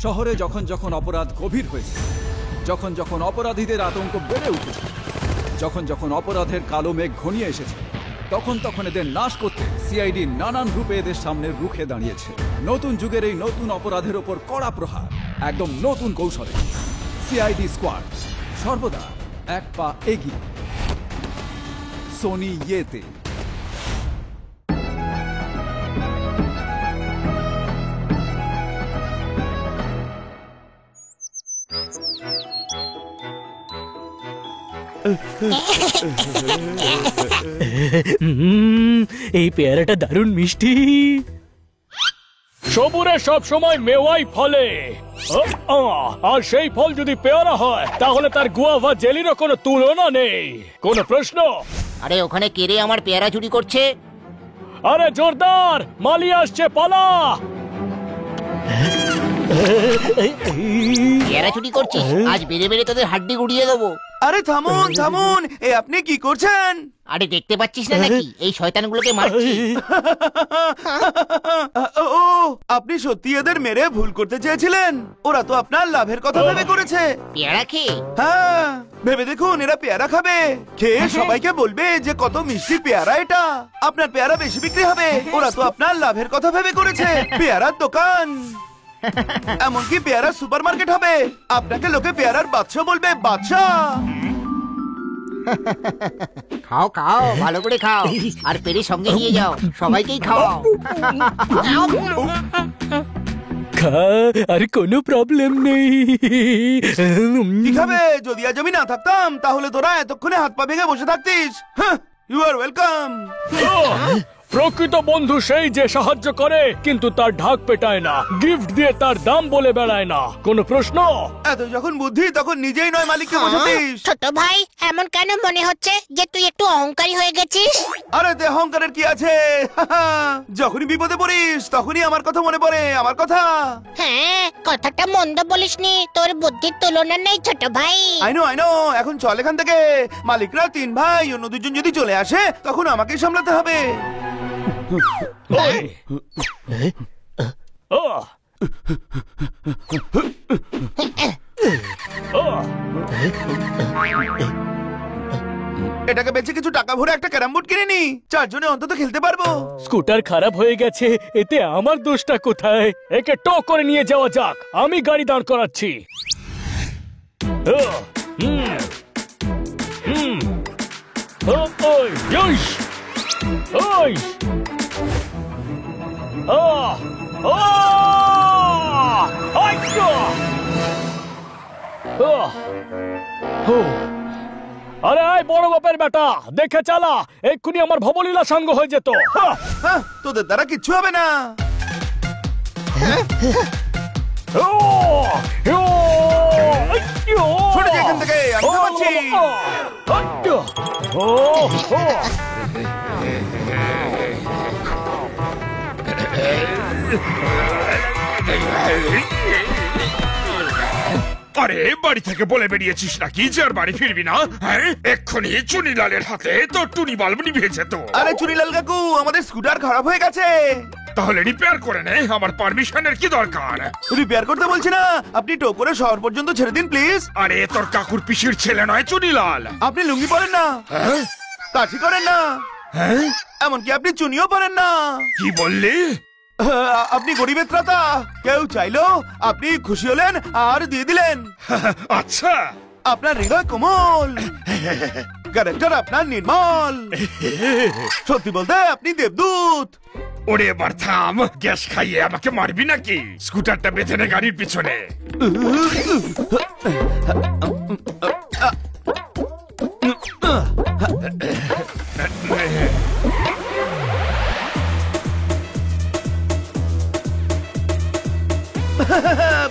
শহরে যখন যখন অপরাধ গভীর হয়েছে, যখন যখন অপরাধীদের আতঙ্ক বেড়ে উঠেছে, যখন যখন অপরাধের কালো মেঘ ঘনিয়ে এসেছে, তখন তখন এদের নাশ করতে সিআইডি নানান রূপে এদের সামনে রুখে দাঁড়িয়েছে। নতুন যুগের এই নতুন অপরাধের ওপর কড়া প্রহার, একদম নতুন কৌশলে সিআইডি স্কোয়াড সর্বদা এক পা এগিয়ে। সোনি ইয়েতে। এই পেয়ারাটা দারুণ মিষ্টি। সবুরে সব সময় মেওয়াই ফলে, আর সেই ফল যদি পেয়ারা হয় তাহলে তার গুয়াভা জেলিরও কোনো তুলনা নেই। কোনো প্রশ্ন? আরে ওখানে কে রে আমার পেয়ারা চুরি করছে? আরে জোরদার, মালি আসছে, পালা! পেয়ারা চুরি করছিস? আজ বেড়ে বেড়ে তোদের হাড্ডি গুড়িয়ে দেবো। আরে থামুন থামুন, আপনি কি করছেন? আরে দেখতে পাচ্ছিস না নাকি এই শয়তানগুলোকে মারছি? ও, আপনি সত্যি এদের মেরে ভুল করতে চেয়েছিলেন? ওরা তো আপনার লাভের কথা ভেবে করেছে। পেয়ারা খেয়ে? হ্যাঁ, ভেবে দেখুন, এরা পেয়ারা খাবে, খেয়ে সবাইকে বলবে যে কত মিষ্টি পেয়ারা এটা, আপনার পেয়ারা বেশি বিক্রি হবে। ওরা তো আপনার লাভের কথা ভেবে করেছে। পেয়ারার দোকান, এমনকি পেয়ারার সুপার মার্কেট হবে। আপনাকে লোকে পেয়ারার বাদশা বলবে, বাদশা। খাও খাও, ভালো করে খাও, আর পেরে সঙ্গে নিয়ে যাও, সবাইকেই খাও। খা, আর কোনো প্রবলেম নেই। কি খাবে? যদি আজ আমি না থাকতাম তাহলে তোরা এতক্ষণে হাত পা ভেঙে বসে থাকতিস। You R welcome. প্রকৃত বন্ধু সেই যে সাহায্য করে কিন্তু তার ঢাক পেটায় না, গিফট দিয়ে তার দাম বলে বেড়ায় না। কোনো প্রশ্ন? এত যখন বুদ্ধি তখন নিজেই নয় মালিককে বোঝাতিস। ছোট ভাই, এমন কেন মনে হচ্ছে যে তুই একটু অহংকারী হয়ে গেছিস? আরে তে অহংকারের কি আছে? যখনই বিপদে পড়িস তখনই আমার কথা মনে পড়ে, আমার কথা। হ্যাঁ, কথাটা মন্দ বলিসনি, তোর বুদ্ধির তুলনা নেই ছোট ভাই। আই নো, এখন চল এখান থেকে। মালিকরা 3 ভাই, অন্য 2 জন যদি চলে আসে তখন আমাকেই সামলাতে হবে। এটাকে বেচে কিছু টাকা ভরে একটা ক্যারাম বোর্ড কিনে নি, 4 জনে অন্তত খেলতে পারবো। স্কুটার খারাপ হয়ে গেছে, এতে আমার দোষটা কোথায়? একে টো করে নিয়ে যাওয়া যাক, আমি গাড়ি দাঁড় করাচ্ছি। আরে আয় বড় বাপের বেটা, দেখে চালা, এক্ষুনি আমার ভবলীলা সঙ্গ হয়ে যেত। তোদের দ্বারা কিচ্ছু হবে না। সরে যা এখান থেকে, আমি তো পাচ্ছি। আরে বাড়ি থেকে বলে বেরিয়েছিস নাকি যে আর বাড়ি ফিরবি না? হ্যাঁ, এক্ষুনি চুনিলালের হাতে তোর টুনি বাল্ব নিভে যেত। আরে চুনিলাল কাকু, আমাদের স্কুটার খারাপ হয়ে গেছে। তাহলে রিপেয়ার করে নে, আমার পারমিশনের কি দরকার? রিপেয়ার করতে বলছি না, আপনি টো করে শহর পর্যন্ত ছেড়ে দিন প্লিজ। আরে তোর কাকুর পিসির ছেলে নয় চুনিলাল। আপনি লুঙ্গি পরেন না, কাঠি করেন না, এমনকি আপনি চুনিও পরেন না। কি বললি? আপনি গরিবের ত্রাতা, কেউ চাইলো আপনি খুশি হলেন আর দিয়ে দিলেন। আচ্ছা, আপনার হৃদয় কোমল, ক্যারেক্টার আপনার নির্মল, সত্যি বলতে আপনি দেবদূত। ওরে এবার থাম, গ্যাস খাইয়ে আমাকে মারবি নাকি? স্কুটারটা বেঁধে নে গাড়ির পিছনে।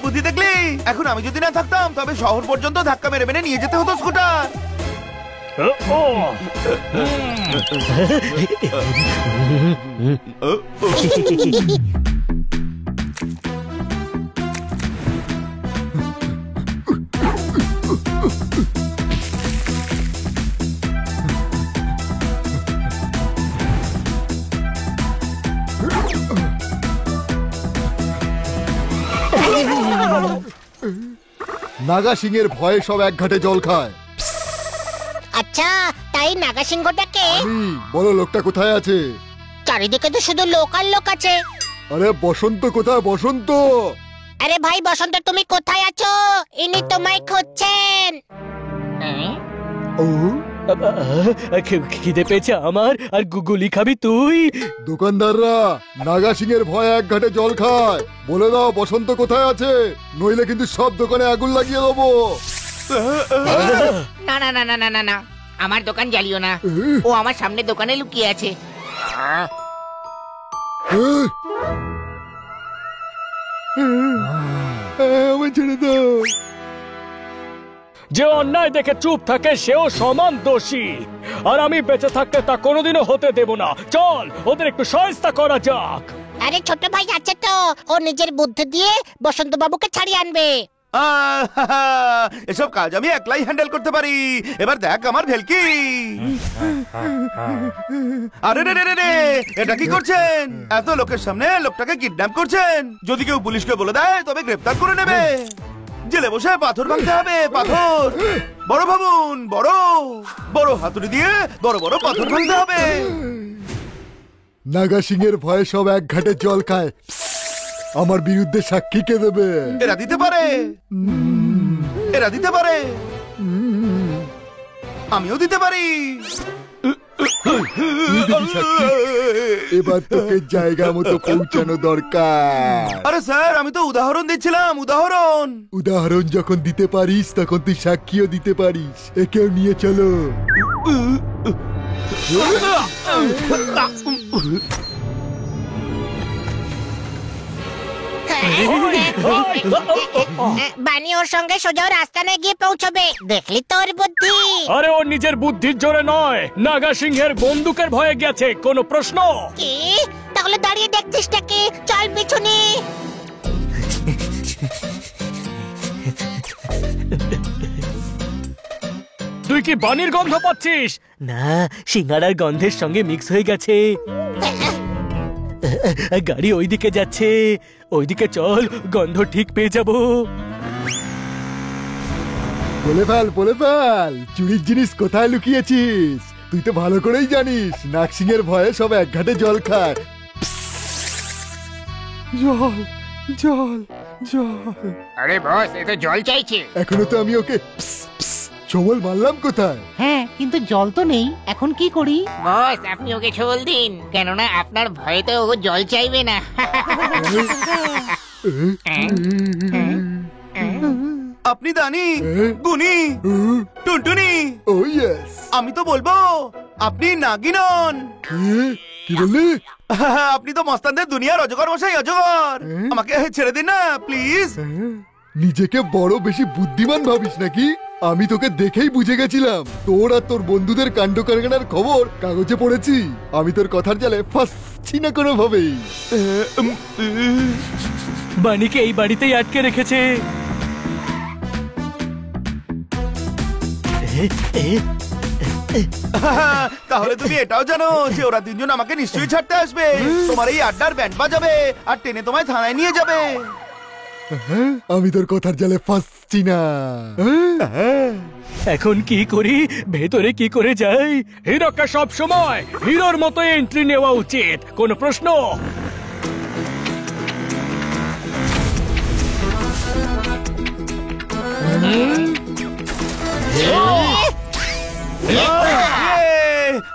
বুদ্ধি দেখলি? এখন আমি যদি না থাকতাম তবে শহর পর্যন্ত ধাক্কা মেরে মেরে নিয়ে যেতে হতো স্কুটার। নাগা সিংহের ভয়ে সব এক ঘাটে জল খায়। আচ্ছা, তাই নাগা সিংহটাকে? বলো লোকটা কোথায় আছে? চারিদিকে তো শুধু লোক আর লোক আছে। আরে বসন্ত কোথায়? বসন্ত! আরে ভাই বসন্ত, তুমি কোথায় আছো? ইনি তোমায় খুঁজছেন। খিদে পেয়েছে আমার, আর গুলি খাবি তুই? দোকানদাররা নাগা সিংহের ভয়ে এক ঘাটে জল খায়। বলে দাও বসন্ত কোথায় আছে, নইলে কিন্তু সব দোকানে আগুন লাগিয়ে দেবো। না না না না না না না, আমার দোকান জ্বালিও না। ও আমার সামনে দোকানে লুকিয়ে আছে। আমার ছেড়ে দাও। যে অন্যায় দেখে চুপ থাকে সেও সমান দোষী, আর আমি বেঁচে থাকতে তা কোনোদিনও হতে দেব না। চল ওদের একটু সহায়তা করা যাক। আরে ছোট ভাই আছে তো, ও নিজের বুদ্ধি দিয়ে বসন্ত বাবুকে ছাড়িয়ে আনবে। এসব কাজ আমি একলাই হ্যান্ডেল করতে পারি। এবার দেখ আমার ভেলকি। আরে রে রে রে রে, এটা কি করছেন? এত লোকের সামনে লোকটাকে কিডন্যাপ করছেন। যদি কেউ পুলিশকে বলে দেয় তবে গ্রেফতার করে নেবে। জেলে বসে পাথর ভাঙতে হবে, পাথর। বড় ভাবুন, বড় বড় হাতুড়ি দিয়ে বড় বড় পাথর ভাঙতে হবে। নাগা সিংহের ভয়ে সব এক ঘাটে জল খায়। আমার বিরুদ্ধে সাক্ষী কে দেবে? এরা দিতে পারে, এরা দিতে পারে, আমিও দিতে পারি। এবার তোকে জায়গা মতো পৌঁছানো দরকার। আরে স্যার, আমি তো উদাহরণ দিচ্ছিলাম, উদাহরণ। উদাহরণ যখন দিতে পারিস তখন তুই সাক্ষীও দিতে পারিস। একেও নিয়ে চলো। বানি ওর সঙ্গে সোজা রাস্তায় গিয়ে পৌঁছবে। দেখলি তোর বুদ্ধি? আরে ওর নিজের বুদ্ধির জোরে নয়, নাগা সিংহের বন্দুকের ভয়ে গেছে। কোনো প্রশ্ন? কি? তাহলে দাঁড়িয়ে দেখছিসটা কি? চল পিছনে। তুই কি বানির গন্ধ পাচ্ছিস? না, সিঙ্গারার গন্ধের সঙ্গে মিক্স হয়ে গেছে। গাড়ি ওইদিকে যাচ্ছে, ওইদিকে চল, গন্ধ ঠিক পেয়ে যাব। বলে ফেল, চুরির জিনিস কোথায় লুকিয়েছিস? তুই তো ভালো করেই জানিস নাগ সিংহের ভয়ে সব এক ঘাটে জল খায়। জল জল জল। আরে বস, এ তো জল চাইছে। এখনো তো আমি ওকে ছবল মারলাম কোথায়? হ্যাঁ, কিন্তু জল তো নেই, এখন কি করি? বস, আপনি ওকে ছোল দিন, কেননা আপনার ভয়ে তো ও জল চাইবে না। আপনি দানি, গুনি, টুনটুনি। ও ইয়েস। আমি তো বলবো আপনি নাগিনন। কি বললি? আপনি তো মস্তানদের দুনিয়ার অজগর মশাই, অজগর। আমাকে ছেড়ে দিন না প্লিজ। নিজেকে বড় বেশি বুদ্ধিমান ভাবিস নাকি? আমি তোকে দেখেই বুঝে গেছিলাম। তোর আর তোর বন্ধুদের কাণ্ড কারখানার খবর কাগজে পড়েছি। আমি তোর কথার জালে ফাঁসছি না কোনো ভাবেই। বানিকে এই বাড়িতেই আটকে রেখেছে। তাহলে তুমি এটাও জানো যে ওরা তিনজন আমাকে নিশ্চয়ই ছাড়তে আসবে। তোমার এই আড্ডার ব্যান্ড বাজাবে আর টেনে তোমায় থানায় নিয়ে যাবে। আমি তোর কথার জালে ফাঁসছি না। এখন কি করি? ভেতরে কি করে যাই? হিরোকে সব সময় হিরোর মতো এন্ট্রি নেওয়া উচিত। কোনো প্রশ্ন?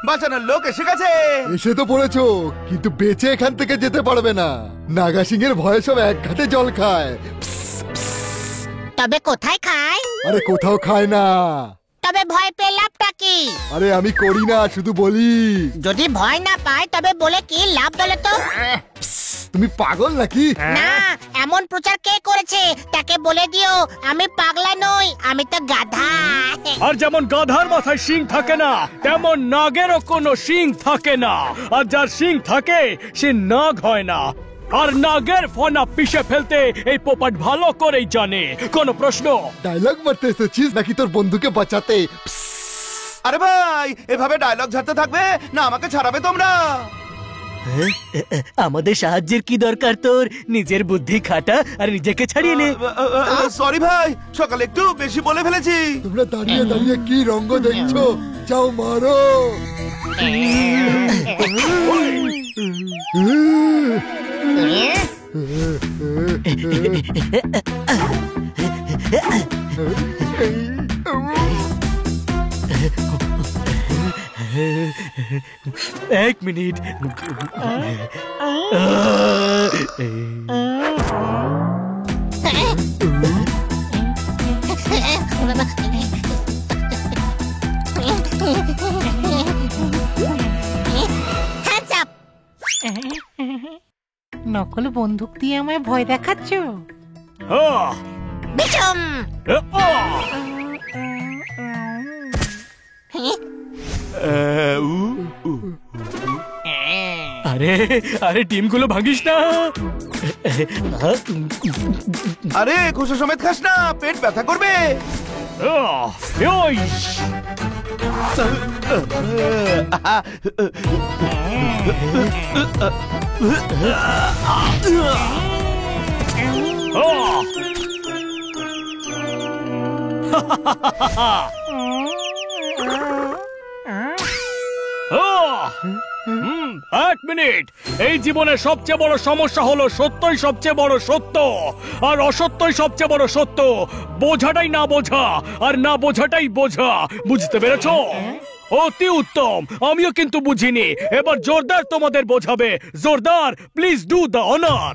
বাঁচানোর লোক এসে গেছে। এসে তো পড়েছো, কিন্তু বেঁচে এখান থেকে যেতে পারবে না। নাগা সিংহের ভয়ে সব এক ঘাটে জল খায়। তবে কোথায় খায়? আরে কোথাও খায় না। তবে ভয় পেয়ে লাভটা কি? আরে আমি করি না, শুধু বলি। যদি ভয় না পায় তবে বলে কি লাভ বলে তো? তুমি পাগল নাকি? না, এমন প্রচার কে করেছে তাকে বলে দিও আমি পাগলা নই, আমি তো গাধা। আর যেমন গাধার মাথায় শিং থাকে না, তেমন নাগেরও কোনো শিং থাকে না। আর যার শিং থাকে সে নাগ হয় না। আর নাগের ফনা পিষে ফেলতে এই পোপাট ভালো করেই জানে। কোনো প্রশ্ন? ডায়লগ মারতে এসেছিস নাকি তোর বন্ধুকে বাঁচাতে? আরে ভাই, এভাবে ডায়লগ ঝাড়তে থাকবে না আমাকে ছাড়াবে তোমরা? আমাদের সাহায্যের কি দরকার তোর? নিজের বুদ্ধি খাটা আর নিজেকে ছাড়িয়ে নে। সরি ভাই, সকালে একটু বেশি বলে ফেলেছি। তোমরা দাঁড়িয়ে দাঁড়িয়ে কি রঙ্গ দেখছো? যাও মারো। এক মিনিট। Hands up! নকল বন্দুক দিয়ে আমায় ভয় দেখাচ্ছ? বিচম! আরে আরে টিমগুলো ভাঙিস না। আরে খোসা সমেত খাস না, পেট ব্যথা করবে। এক মিনিট। এই জীবনের সবচেয়ে বড় সমস্যা হলো সত্যই সবচেয়ে বড় সত্য, আর অসত্যই সবচেয়ে বড় সত্য। বোঝাটাই না বোঝা, আর না বোঝাটাই বোঝা। বুঝতে পেরেছো? অতি উত্তম। আমিও কিন্তু বুঝিনি। এবার জোরদার তোমাদের বোঝাবে। জোরদার, প্লিজ ডু দ্য অনার।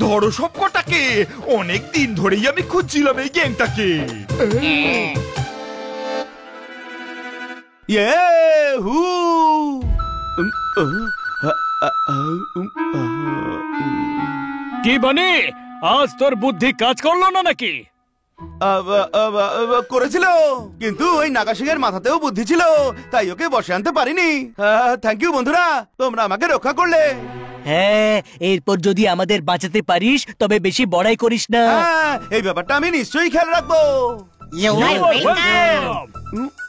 ধরো সব কটাকে, অনেক দিন ধরেই আমি খুঁজছিলাম এই গ্যাংটাকে। ইয়েহু! কি বানি, আজ তোর বুদ্ধি কাজ করলো না নাকি? করেছিল, কিন্তু ওই নাগা সিং এর মাথাতেও বুদ্ধি ছিল, তাই ওকে বসে আনতে পারিনি। থ্যাংক ইউ বন্ধুরা, তোমরা আমাকে রক্ষা করলে। হ্যাঁ, এরপর যদি আমাদের বাঁচাতে পারিস তবে বেশি বড়াই করিস না। হ্যাঁ, এই ব্যাপারটা আমি নিশ্চয়ই খেয়াল রাখবো। You are welcome! Welcome!